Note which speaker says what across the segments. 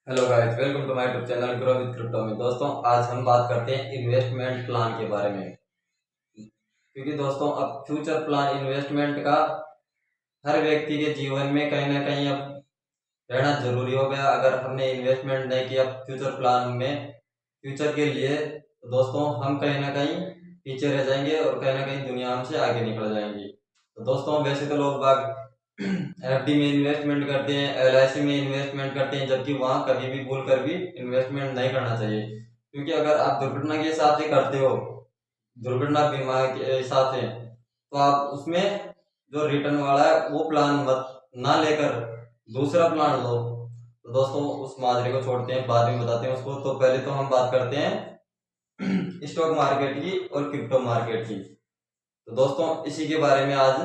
Speaker 1: Hello guys, welcome to my YouTube channel Grow with Crypto में। दोस्तों, आज हम बात करते हैं इन्वेस्टमेंट प्लान के बारे में। क्योंकि दोस्तों, अब फ्यूचर प्लान इन्वेस्टमेंट का हर व्यक्ति के जीवन में कहीं ना कहीं अब रहना जरूरी हो गया। अगर हमने इन्वेस्टमेंट नहीं किया फ्यूचर प्लान में, फ्यूचर के लिए, तो दोस्तों हम कहीं ना कहीं पीछे रह जाएंगे और कहीं ना कहीं दुनिया हमसे आगे निकल जाएंगी। तो दोस्तों, वैसे तो लोग बाग एफडी में इन्वेस्टमेंट करते हैं, एलआईसी में इन्वेस्टमेंट करते हैं, जबकि वहां कभी भी भूल कर भी इन्वेस्टमेंट नहीं करना चाहिए। क्योंकि अगर आप दुर्घटना के हिसाब से करते हो, दुर्घटना बीमा के हिसाब से, तो आप उसमें जो रिटर्न वाला है वो प्लान मत ना लेकर दूसरा प्लान लो। तो दोस्तों, उस माजरे को छोड़ते हैं, बाद में बताते हैं उसको। तो पहले तो हम बात करते हैं स्टॉक मार्केट की और क्रिप्टो मार्केट की। तो दोस्तों, इसी के बारे में आज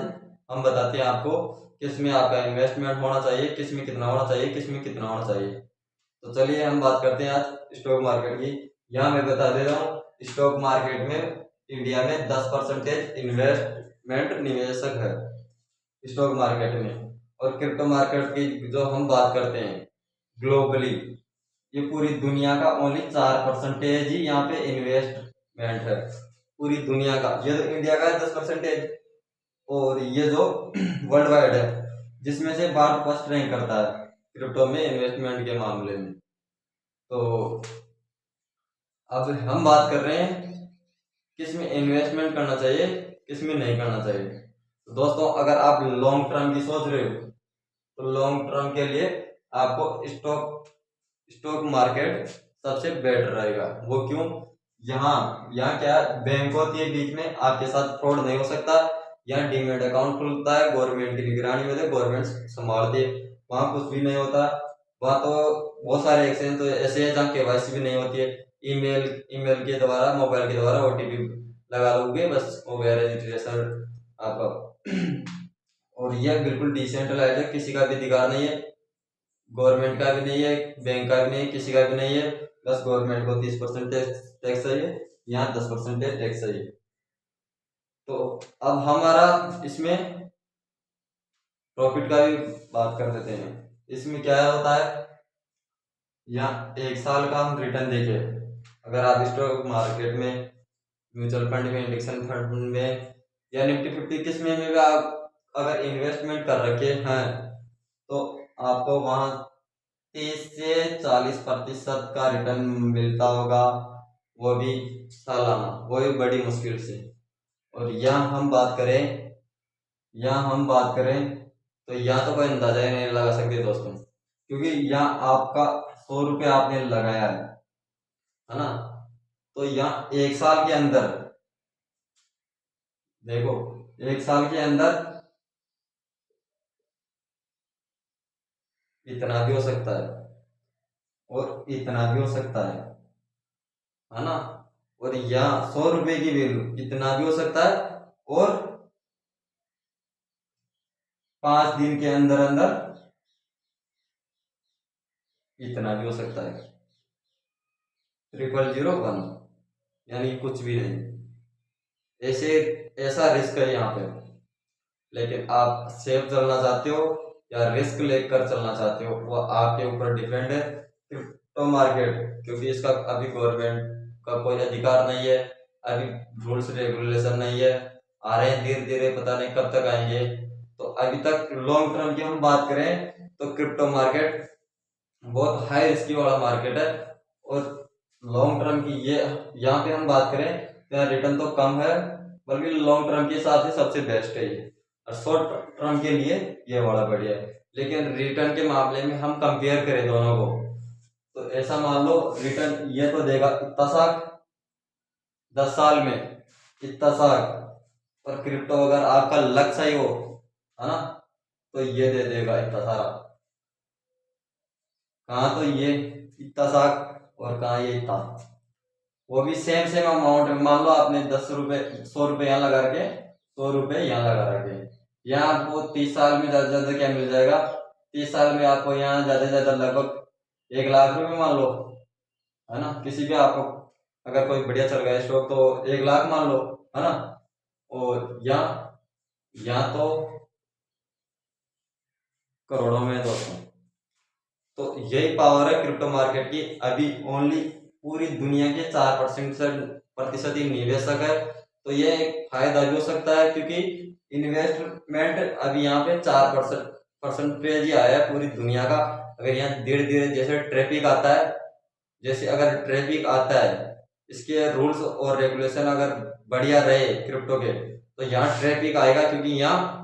Speaker 1: हम बताते हैं आपको, किस में आपका इन्वेस्टमेंट होना चाहिए, किस में कितना होना चाहिए, किस में कितना होना चाहिए। तो चलिए हम बात करते हैं आज स्टॉक मार्केट की। यहाँ मैं बता दे रहा हूँ, स्टॉक मार्केट में इंडिया में 10% इन्वेस्टमेंट निवेशक है स्टॉक मार्केट में। और क्रिप्टो मार्केट की जो हम बात करते हैं ग्लोबली, ये पूरी दुनिया का ओनली 4% ही यहाँ पे इन्वेस्टमेंट है पूरी दुनिया का। ये तो इंडिया का है 10%, और ये जो वर्ल्ड वाइड है, जिसमें से भारत फर्स्ट रैंक करता है क्रिप्टो में इन्वेस्टमेंट के मामले में। तो अब हम बात कर रहे हैं किस में इन्वेस्टमेंट करना चाहिए, किस में नहीं करना चाहिए। तो दोस्तों, अगर आप लॉन्ग टर्म की सोच रहे हो, तो लॉन्ग टर्म के लिए आपको स्टॉक स्टॉक मार्केट सबसे बेटर रहेगा। वो क्यों? यहाँ यहाँ क्या बैंक होती है बीच में, आपके साथ फ्रॉड नहीं हो सकता। यहाँ डीमेट अकाउंट खुलता है, गवर्नमेंट की निगरानी में, गवर्नमेंट संभालती है। वहाँ कुछ भी नहीं होता। वहाँ तो बहुत सारे एक्सचेंज तो ऐसे हैं जहाँ केवाईसी भी नहीं होती है। ईमेल ईमेल के द्वारा, मोबाइल के द्वारा ओटीपी लगा लोगे, बस हो गया रजिस्ट्रेशन आपका। और यह बिल्कुल डिसेंट्रलाइज है, किसी का भी अधिकार नहीं है, गवर्नमेंट का भी नहीं है, बैंक का भी नहीं है, किसी का भी नहीं है। बस गवर्नमेंट को 30% टैक्स चाहिए, यहाँ 10% टैक्स चाहिए। तो अब हमारा इसमें प्रॉफिट का भी बात कर लेते हैं। इसमें क्या होता है, यहाँ 1 साल का हम रिटर्न देंगे। अगर आप स्टॉक मार्केट में, म्यूचुअल फंड में, इंडेक्स फंड में, या निफ्टी 50 किस्में में भी आप अगर इन्वेस्टमेंट कर रखे हैं, तो आपको वहाँ 30 से 40% का रिटर्न मिलता होगा, वो भी सालाना, वो भी बड़ी मुश्किल से। और यहाँ हम बात करें तो यहाँ तो कोई अंदाजा ही नहीं लगा सकते दोस्तों। क्योंकि यहाँ आपका 100 रुपये आपने लगाया है ना। तो यहाँ 1 साल के अंदर, देखो, 1 साल के अंदर इतना भी हो सकता है और इतना भी हो सकता है ना। और यहाँ 100 रुपए की वैल्यू इतना भी हो सकता है, और 5 दिन के अंदर अंदर इतना भी हो सकता है, 0001, यानी कुछ भी नहीं। ऐसे ऐसा रिस्क है यहाँ पे। लेकिन आप सेफ चलना चाहते हो या रिस्क लेकर चलना चाहते हो, वो आपके ऊपर डिपेंड है। क्रिप्टो मार्केट, क्योंकि इसका अभी गवर्नमेंट का कोई अधिकार नहीं है, अभी रूल्स रेगुलेशन नहीं है, आ रहे हैं धीरे धीरे, पता नहीं कब तक आएंगे। तो अभी तक लॉन्ग टर्म की हम बात करें तो क्रिप्टो मार्केट बहुत हाई रिस्की वाला मार्केट है। और लॉन्ग टर्म की ये, यहाँ पे हम बात करें तो रिटर्न तो कम है, बल्कि लॉन्ग टर्म के हिसाब से सबसे बेस्ट है ये। और शॉर्ट टर्म के लिए ये बड़ा बढ़िया है। लेकिन रिटर्न के मामले में हम कंपेयर करें दोनों को, तो ऐसा मान लो रिटर्न ये तो देगा इतना सा 10 साल में, इतना सा। और क्रिप्टो अगर आपका लक सही हो, है ना, तो ये दे देगा इतना सारा। कहाँ तो ये इतना सा, और कहाँ ये इतना। वो भी सेम सेम अमाउंट, मान लो आपने 10 रुपए, 100 रुपये यहाँ लगा के, 100 रुपये यहाँ लगा रखे। यहाँ आपको 30 साल में ज्यादा से ज्यादा क्या मिल जाएगा, 30 साल में आपको यहाँ ज्यादा से ज्यादा लगभग 1 लाख रुपए मान लो, है ना। किसी भी आपको अगर कोई बढ़िया चल गया स्टॉक तो 1 लाख मान लो, है ना। और यहाँ तो करोड़ों में दोस्तों। तो यही पावर है क्रिप्टो मार्केट की। अभी ओनली पूरी दुनिया के 4% ही निवेशक है। तो ये एक फायदा भी हो सकता है, क्योंकि इन्वेस्टमेंट अभी यहाँ पे 4% ही आया है पूरी दुनिया का। अगर यहाँ धीरे धीरे जैसे ट्रैफिक आता है, जैसे अगर ट्रैफिक आता है, इसके रूल्स और रेगुलेशन अगर बढ़िया रहे क्रिप्टो के, तो यहाँ ट्रैफिक आएगा, क्योंकि यहाँ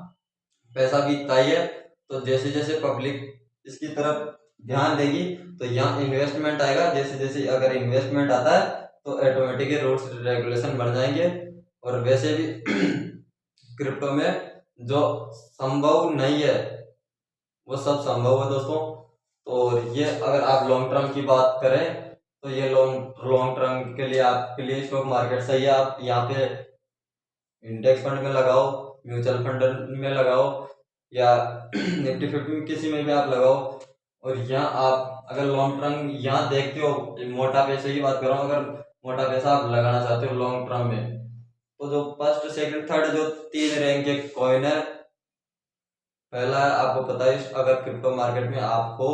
Speaker 1: पैसा भी इतना ही है। तो जैसे जैसे पब्लिक इसकी तरफ ध्यान देगी तो यहाँ इन्वेस्टमेंट आएगा। जैसे जैसे अगर इन्वेस्टमेंट आता है तो ऑटोमेटिक रूल्स रेगुलेशन बढ़ जाएंगे। और वैसे भी क्रिप्टो में जो संभव नहीं है वो सब संभव है दोस्तों। तो ये अगर आप लॉन्ग टर्म की बात करें तो ये लॉन्ग टर्म के लिए आपके लिए स्टॉक मार्केट सही है। आप यहाँ पे इंडेक्स फंड में लगाओ, म्यूचुअल फंड में लगाओ, या निफ्टी 50 किसी में भी आप लगाओ। और यहाँ आप अगर लॉन्ग टर्म यहाँ देखते हो, मोटा पैसे की बात कर रहा हूँ, अगर मोटा पैसा आप लगाना चाहते हो लॉन्ग टर्म में, तो जो फर्स्ट सेकंड थर्ड जो 3 रैंक के कॉइन है, पहला आपको पता है अगर क्रिप्टो मार्केट में आप हो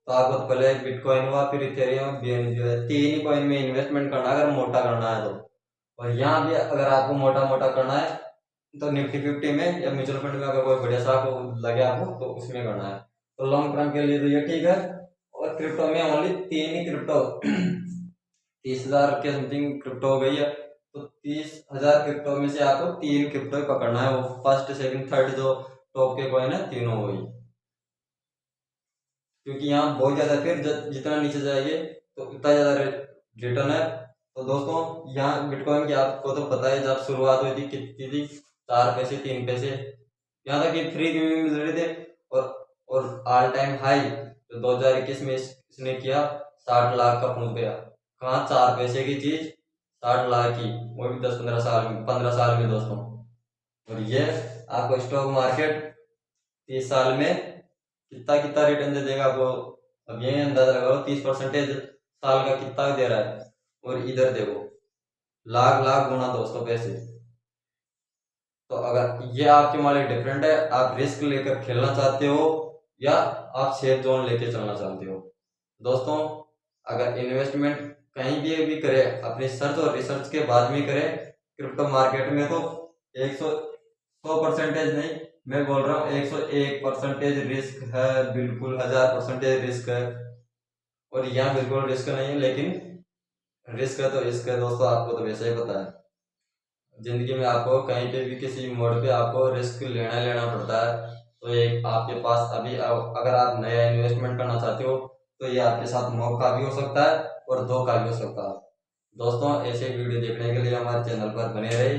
Speaker 1: तो आपको तो पहले बिटकॉइन हुआ, फिर इथेरियम, BNB है, 3 ही कॉइन में इन्वेस्टमेंट करना है अगर मोटा करना है तो। और यहाँ भी अगर आपको मोटा मोटा करना है तो निफ्टी 50 में या म्यूचुअल फंड में अगर कोई बढ़िया सा लगे आपको तो उसमें करना है। तो लॉन्ग टर्म के लिए तो ये ठीक है। और क्रिप्टो में ओनली 3 ही क्रिप्टो 30,000 के समथिंग क्रिप्टो हो गई है। तो 30,000 क्रिप्टो में से आपको 3 क्रिप्टो ही पकड़ना है। वो फर्स्ट सेकंड थर्ड जो टॉप के कॉइन है तीनों हो गई, क्योंकि यहाँ बहुत ज्यादा फिर जितना नीचे जाएंगे तो उतना ज्यादा रिटर्न है। तो दोस्तों यहाँ बिटकॉइन की आपको तो पता है जब शुरुआत हुई थी कितनी थी, 4 पैसे 3 पैसे, यहाँ तक कि फ्री भी मिल रहे थे। और ऑल टाइम हाई तो 2021 में इसने किया 60 लाख का पहुंच गया। कहाँ 4 पैसे की चीज 60 लाख की, वो भी 10-15 साल में, 15 साल में दोस्तों। और ये आपको स्टॉक मार्केट 30 साल में कितना कितना रिटर्न दे देगा आपको, अब ये अंदाजा लगाओ 30% साल का कितना दे रहा है। और इधर देखो लाख लाख गुना दोस्तों पैसे। तो अगर ये आपके मालिक डिफरेंट है, आप रिस्क लेकर खेलना चाहते हो या आप सेफ जोन लेके चलना चाहते हो। दोस्तों अगर इन्वेस्टमेंट कहीं भी करे अपनी सर्च और रिसर्च के बाद में करें क्रिप्टो मार्केट में, तो 100% नहीं, मैं बोल रहा हूँ 101% रिस्क है, बिल्कुल 1000% रिस्क है। और यहाँ बिल्कुल रिस्क नहीं है, लेकिन रिस्क है तो रिस्क है दोस्तों, आपको तो वैसे ही पता है। जिंदगी में आपको कहीं पे भी किसी मोड़ पे आपको रिस्क लेना पड़ता है। तो एक आपके पास अभी अगर आप नया इन्वेस्टमेंट करना चाहते हो तो ये आपके साथ मौका भी हो सकता है और धोखा भी हो सकता है। दोस्तों ऐसे वीडियो देखने के लिए हमारे चैनल पर बने रहिए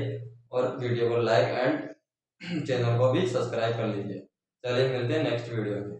Speaker 1: और वीडियो को लाइक एंड चैनल को भी सब्सक्राइब कर लीजिए। चलिए मिलते हैं नेक्स्ट वीडियो में।